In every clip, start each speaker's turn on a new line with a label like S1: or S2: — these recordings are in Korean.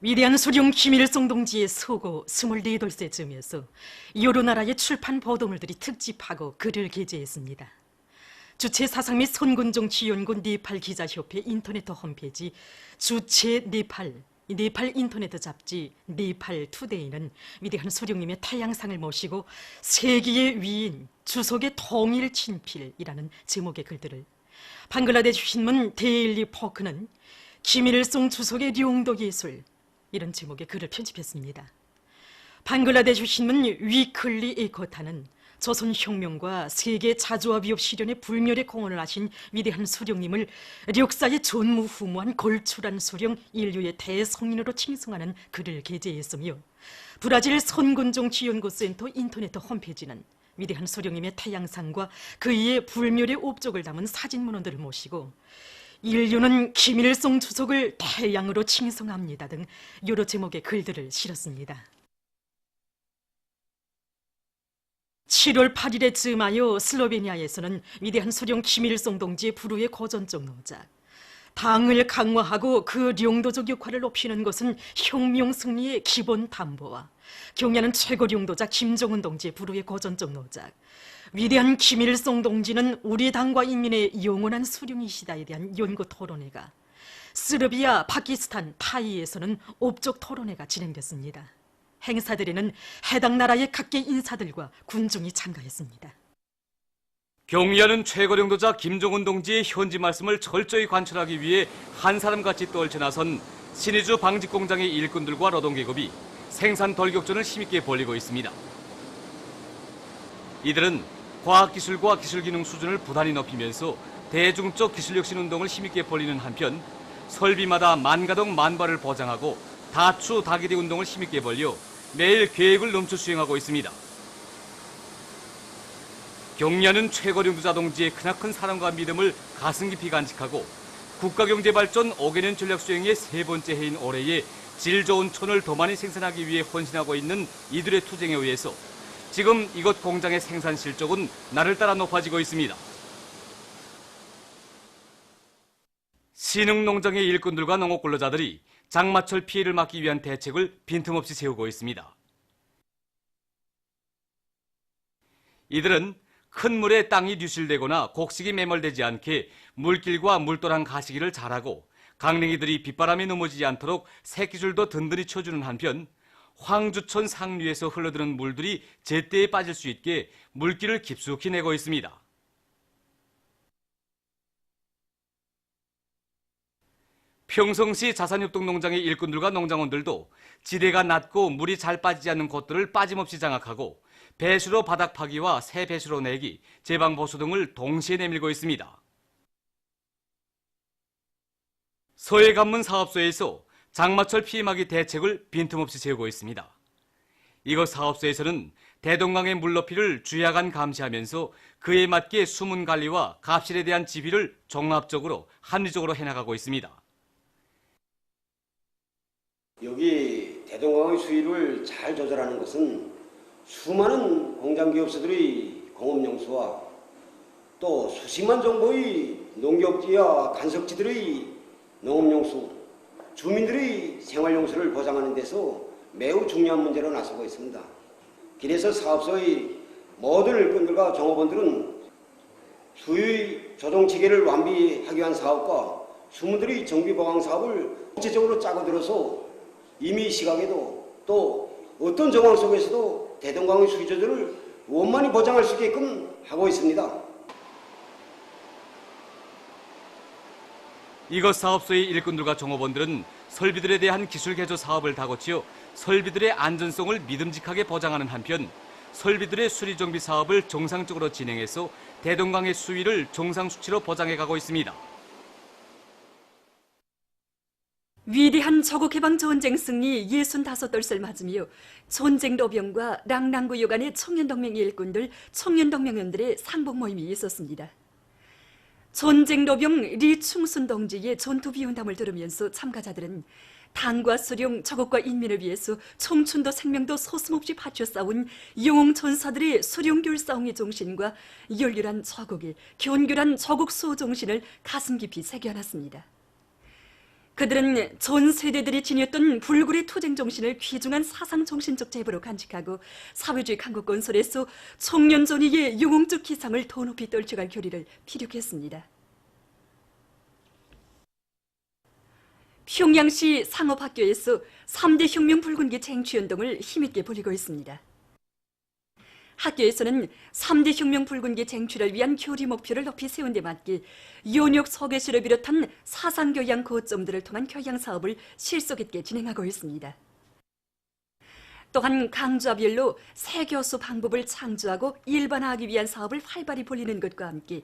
S1: 위대한 수령 김일성 동지의 서고 24돌째쯤에서 여러 나라의 출판 보도물들이 특집하고 글을 게재했습니다. 주체 사상 및 선군종 지원군 네팔 기자협회 인터넷 홈페이지 주체 네팔 인터넷 잡지 네팔 투데이는 위대한 수령님의 태양상을 모시고 세기의 위인 주석의 통일 친필이라는 제목의 글들을, 방글라데시 신문 데일리 포크는 김일성 주석의 룡도 예술 이런 제목의 글을 편집했습니다. 방글라데시 신문 위클리 에코타는 조선혁명과 세계 자주화비업 실현의 불멸의 공헌을 하신 위대한 수령님을 역사의 전무후무한 걸출한 수령 인류의 대성인으로 칭송하는 글을 게재했으며, 브라질 선군종 지원고센터 인터넷 홈페이지는 위대한 수령님의 태양상과 그의 불멸의 업적을 담은 사진문헌들을 모시고 인류는 김일성 주석을 태양으로 칭송합니다 등 여러 제목의 글들을 실었습니다. 7월 8일에 즈음하여 슬로베니아에서는 위대한 수령 김일성 동지의 불후의 고전적 노작, 당을 강화하고 그 령도적 역할을 높이는 것은 혁명 승리의 기본 담보와 경야는 최고 령도자 김정은 동지의 불후의 고전적 노작, 위대한 김일성 동지는 우리 당과 인민의 영원한 수령이시다에 대한 연구 토론회가 스르비아, 파키스탄, 타이에서는 업적 토론회가 진행됐습니다. 행사들에는 해당 나라의 각계 인사들과 군중이 참가했습니다.
S2: 경의하는 최고 령도자 김정은 동지의 현지 말씀을 철저히 관철하기 위해 한 사람같이 떨쳐나선 신의주 방직공장의 일꾼들과 노동계급이 생산 돌격전을 힘있게 벌이고 있습니다. 이들은 과학기술과 기술기능 수준을 부단히 높이면서 대중적 기술혁신운동을 힘있게 벌이는 한편, 설비마다 만가동 만발을 보장하고 다추 다기대 운동을 힘있게 벌려 매일 계획을 넘쳐 수행하고 있습니다. 경리하는 최고 령도자 동지의 크나큰 사랑과 믿음을 가슴 깊이 간직하고 국가경제발전 5개년 전략 수행의 세 번째 해인 올해에 질 좋은 촌을 더 많이 생산하기 위해 헌신하고 있는 이들의 투쟁에 의해서 지금 이곳 공장의 생산 실적은 날을 따라 높아지고 있습니다. 신흥농장의 일꾼들과 농업근로자들이 장마철 피해를 막기 위한 대책을 빈틈없이 세우고 있습니다. 이들은 큰 물에 땅이 뉘실대거나 곡식이 매몰되지 않게 물길과 물도랑 가시기를 잘하고, 강냉이들이 빗바람에 넘어지지 않도록 새끼줄도 든든히 쳐주는 한편, 황주천 상류에서 흘러드는 물들이 제때에 빠질 수 있게 물길을 깊숙이 내고 있습니다. 평성시 자산협동농장의 일꾼들과 농장원들도 지대가 낮고 물이 잘 빠지지 않는 곳들을 빠짐없이 장악하고 배수로 바닥 파기와 새 배수로 내기, 제방 보수 등을 동시에 내밀고 있습니다. 서해관문 사업소에서 장마철 피해 막이 대책을 빈틈없이 세우고 있습니다. 이곳 사업소에서는 대동강의 물높이를 주야간 감시하면서 그에 맞게 수문 관리와 갑실에 대한 지휘를 종합적으로 합리적으로 해나가고 있습니다.
S3: 여기 대동강의 수위를 잘 조절하는 것은 수많은 공장기업소들의 공업용수와 또 수십만 정도의 농격지와 간석지들의 농업용수, 주민들의 생활용수를 보장하는 데서 매우 중요한 문제로 나서고 있습니다. 그래서 사업소의 모든 일꾼들과 종업원들은 수의 조정체계를 완비하기 위한 사업과 수문들의 정비보강 사업을 구체적으로 짜고 들어서 이미 시각에도 또 어떤 정황 속에서도 대동강의 수위 조절을 원만히 보장할 수 있게끔 하고 있습니다.
S2: 이것 사업소의 일꾼들과 종업원들은 설비들에 대한 기술 개조 사업을 다고치어 설비들의 안전성을 믿음직하게 보장하는 한편, 설비들의 수리 정비 사업을 정상적으로 진행해서 대동강의 수위를 정상 수치로 보장해 가고 있습니다.
S4: 위대한 조국해방 전쟁 승리 65돌을 맞으며 전쟁 로병과 랑랑구 요간의 청년동맹 일꾼들, 청년동맹원들의 상봉 모임이 있었습니다. 전쟁 로병 리충순 동지의 전투 비운담을 들으면서 참가자들은 당과 수령, 조국과 인민을 위해서 청춘도 생명도 소슴없이 바쳐 싸운 영웅 전사들의 수령교일 싸움의 정신과 열렬한 조국의 견귤한 조국 수호 정신을 가슴 깊이 새겨놨습니다. 그들은 전 세대들이 지녔던 불굴의 투쟁 정신을 귀중한 사상 정신적 제보로 간직하고 사회주의 강국 건설에서 청년 전위의 영웅적 기상을 더 높이 떨쳐갈 교리를 피력했습니다. 평양시 상업학교에서 3대 혁명 붉은기 쟁취운동을 힘있게 벌이고 있습니다. 학교에서는 3대 혁명 붉은기 쟁취를 위한 교리 목표를 높이 세운 데 맞게 연역 서계시를 비롯한 사상교양 거점들을 통한 교양 사업을 실속 있게 진행하고 있습니다. 또한 강좌별로 새 교수 방법을 창조하고 일반화하기 위한 사업을 활발히 벌이는 것과 함께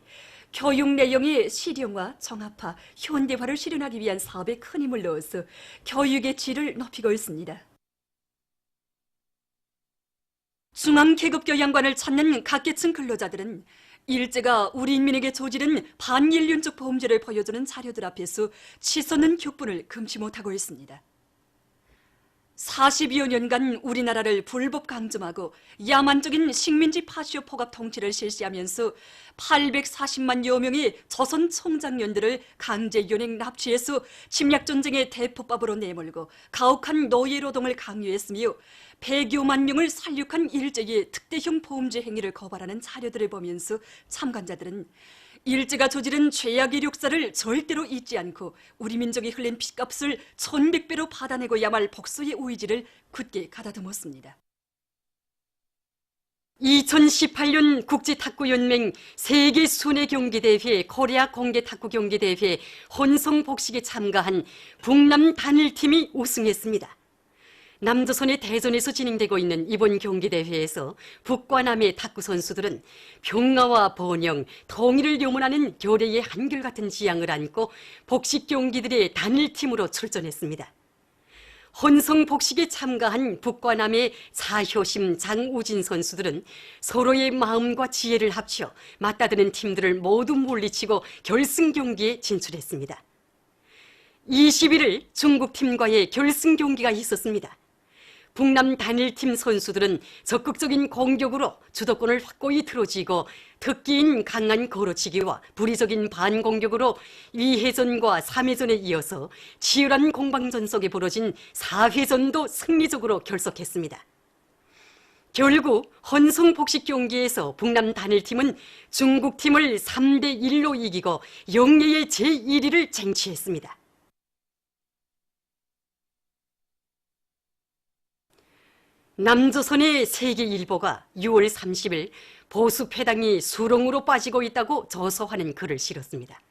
S4: 교육 내용의 실용화, 정합화, 현대화를 실현하기 위한 사업에 큰 힘을 넣어서 교육의 질을 높이고 있습니다. 중앙계급교양관을 찾는 각계층 근로자들은 일제가 우리 인민에게 저지른 반인륜적 범죄를 보여주는 자료들 앞에서 치솟는 격분을 금치 못하고 있습니다. 40여 년간 우리나라를 불법 강점하고 야만적인 식민지 파시오 포갑 통치를 실시하면서 840만여 명의 조선 청장년들을 강제 연행 납치해서 침략전쟁의 대포밥으로 내몰고 가혹한 노예노동을 강요했으며 100여만 명을 살육한 일제의 특대형 범죄 행위를 고발하는 자료들을 보면서 참관자들은 일제가 저지른 죄악의 역사를 절대로 잊지 않고 우리 민족이 흘린 피값을 1100배로 받아내고야 말 복수의 의지를 굳게 가다듬었습니다.
S1: 2018년 국제탁구연맹 세계 순회 경기대회 코리아 공개탁구 경기대회 혼성 복식에 참가한 북남 단일팀이 우승했습니다. 남조선의 대전에서 진행되고 있는 이번 경기대회에서 북과 남의 탁구 선수들은 평화와 번영, 통일을 요문하는 교래의 한결같은 지향을 안고 복식 경기들의 단일팀으로 출전했습니다. 혼성 복식에 참가한 북과 남의 차효심, 장우진 선수들은 서로의 마음과 지혜를 합쳐 맞다드는 팀들을 모두 물리치고 결승 경기에 진출했습니다. 21일 중국 팀과의 결승 경기가 있었습니다. 북남 단일팀 선수들은 적극적인 공격으로 주도권을 확고히 틀어쥐고 특기인 강한 걸어치기와 불의적인 반공격으로 2회전과 3회전에 이어서 치열한 공방전 속에 벌어진 4회전도 승리적으로 결석했습니다. 결국 혼성 복식 경기에서 북남 단일팀은 중국팀을 3대1로 이기고 영예의 제1위를 쟁취했습니다. 남조선의 세계일보가 6월 30일 보수패당이 수렁으로 빠지고 있다고 저서하는 글을 실었습니다.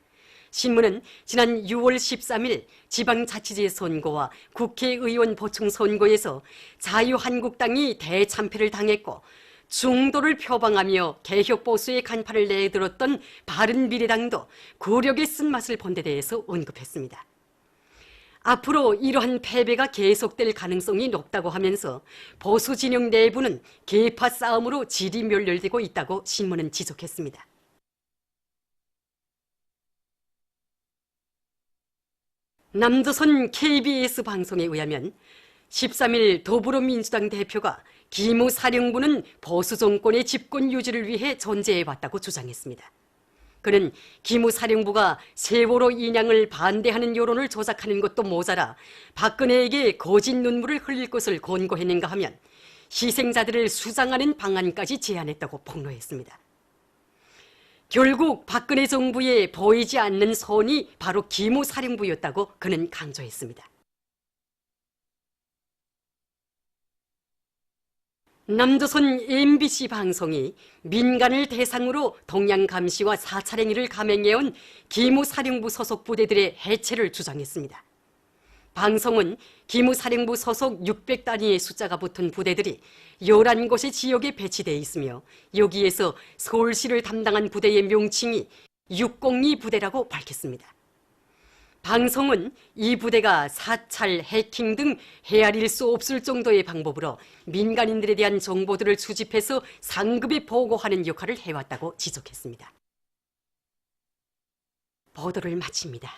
S1: 신문은 지난 6월 13일 지방자치제 선거와 국회의원 보충 선거에서 자유한국당이 대참패를 당했고 중도를 표방하며 개혁보수의 간판을 내들었던 바른미래당도 굴욕의 쓴맛을 본 데 대해서 언급했습니다. 앞으로 이러한 패배가 계속될 가능성이 높다고 하면서 보수 진영 내부는 계파 싸움으로 질이 멸렬되고 있다고 신문은 지적했습니다. 남조선 KBS 방송에 의하면 13일 더불어민주당 대표가 기무 사령부는 보수 정권의 집권 유지를 위해 존재해왔다고 주장했습니다. 그는 기무 사령부가 세월호 인양을 반대하는 여론을 조작하는 것도 모자라 박근혜에게 거짓 눈물을 흘릴 것을 권고했는가 하면 희생자들을 수상하는 방안까지 제안했다고 폭로했습니다. 결국 박근혜 정부에 보이지 않는 손이 바로 기무 사령부였다고 그는 강조했습니다. 남조선 MBC 방송이 민간을 대상으로 동양 감시와 사찰 행위를 감행해온 기무사령부 소속 부대들의 해체를 주장했습니다. 방송은 기무사령부 소속 600단위의 숫자가 붙은 부대들이 11곳의 지역에 배치되어 있으며 여기에서 서울시를 담당한 부대의 명칭이 602 부대라고 밝혔습니다. 방송은 이 부대가 사찰, 해킹 등 헤아릴 수 없을 정도의 방법으로 민간인들에 대한 정보들을 수집해서 상급에 보고하는 역할을 해왔다고 지적했습니다. 보도를 마칩니다.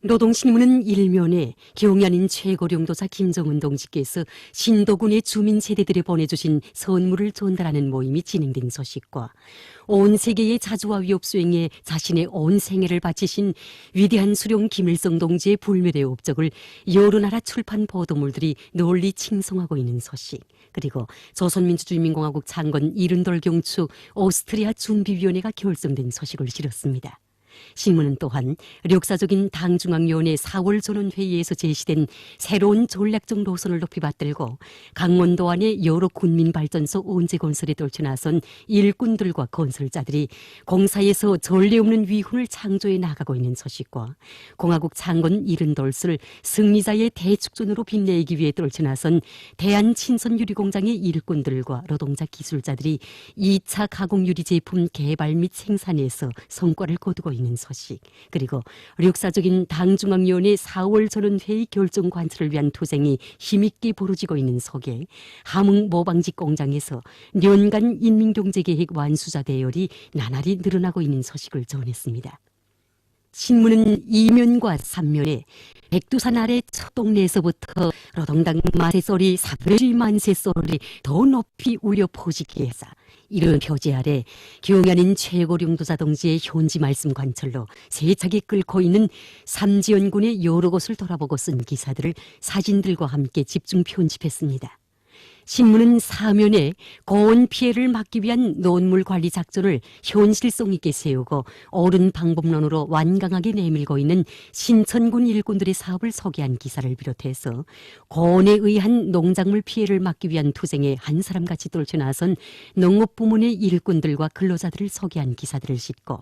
S5: 노동신문은 일면에 경연인 최고령도사 김정은 동지께서 신도군의 주민 세대들에 보내주신 선물을 전달하는 모임이 진행된 소식과 온 세계의 자주와 위협 수행에 자신의 온 생애를 바치신 위대한 수령 김일성 동지의 불멸의 업적을 여러 나라 출판 보도물들이 널리 칭송하고 있는 소식, 그리고 조선민주주의인민공화국 창건 이른돌 경축 오스트리아 준비위원회가 결성된 소식을 실었습니다. 신문은 또한 역사적인 당중앙위원회 4월 전원회의에서 제시된 새로운 전략적 노선을 높이 받들고 강원도 안의 여러 군민발전소 언제 건설에 떨쳐나선 일꾼들과 건설자들이 공사에서 전례 없는 위훈을 창조해 나가고 있는 소식과 공화국 창건 이른돌을 승리자의 대축전으로 빛내기 위해 떨쳐나선 대한친선유리공장의 일꾼들과 노동자 기술자들이 2차 가공유리 제품 개발 및 생산에서 성과를 거두고 있는 소식, 그리고 역사적인 당중앙위원회 4월 전원회의 결정 관철을 위한 투쟁이 힘있게 벌어지고 있는 속에 함흥 모방직 공장에서 년간 인민경제계획 완수자 대열이 나날이 늘어나고 있는 소식을 전했습니다. 신문은 2면과 3면에 백두산 아래 첫 동네에서부터 노동당 마세소리, 사회주의 만세소리 더 높이 울려 퍼지게 해서 이런 표제 아래 경연인 최고령도사 동지의 현지 말씀 관철로 세차게 끓고 있는 삼지연군의 여러 곳을 돌아보고 쓴 기사들을 사진들과 함께 집중 편집했습니다. 신문은 사면에 고온 피해를 막기 위한 논물 관리 작전을 현실성 있게 세우고 옳은 방법론으로 완강하게 내밀고 있는 신천군 일꾼들의 사업을 소개한 기사를 비롯해서 고온에 의한 농작물 피해를 막기 위한 투쟁에 한 사람같이 떨쳐나선 농업부문의 일꾼들과 근로자들을 소개한 기사들을 싣고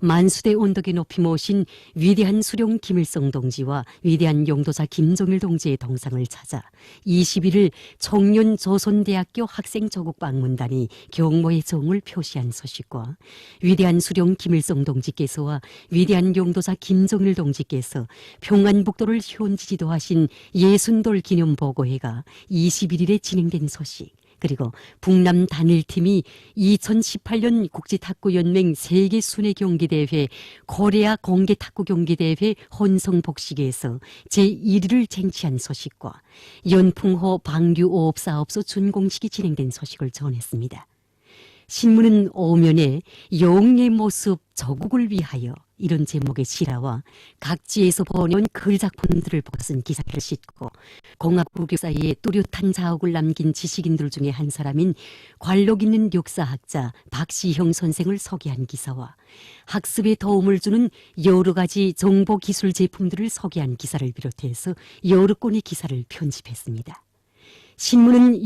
S5: 만수대 언덕에 높이 모신 위대한 수령 김일성 동지와 위대한 용도사 김정일 동지의 동상을 찾아 21일 청년 조선대학교 학생 조국 방문단이 경모의 정을 표시한 소식과 위대한 수령 김일성 동지께서와 위대한 용도사 김정일 동지께서 평안북도를 현지 지도하신 예순돌 기념보고회가 21일에 진행된 소식, 그리고 북남 단일팀이 2018년 국제탁구연맹 세계 순회 경기대회 코리아 공개탁구경기대회 혼성복식에서 제1위를 쟁취한 소식과 연풍호 방류오업사업소 준공식이 진행된 소식을 전했습니다. 신문은 오면에 영웅의 모습 조국을 위하여 이런 제목의 실화와 각지에서 번역한 글작품들을 벗은 기사를 싣고 공화국 역사에 뚜렷한 자욱을 남긴 지식인들 중에 한 사람인 관록 있는 역사학자 박시형 선생을 소개한 기사와 학습에 도움을 주는 여러 가지 정보기술 제품들을 소개한 기사를 비롯해서 여러 건의 기사를 편집했습니다. 신문은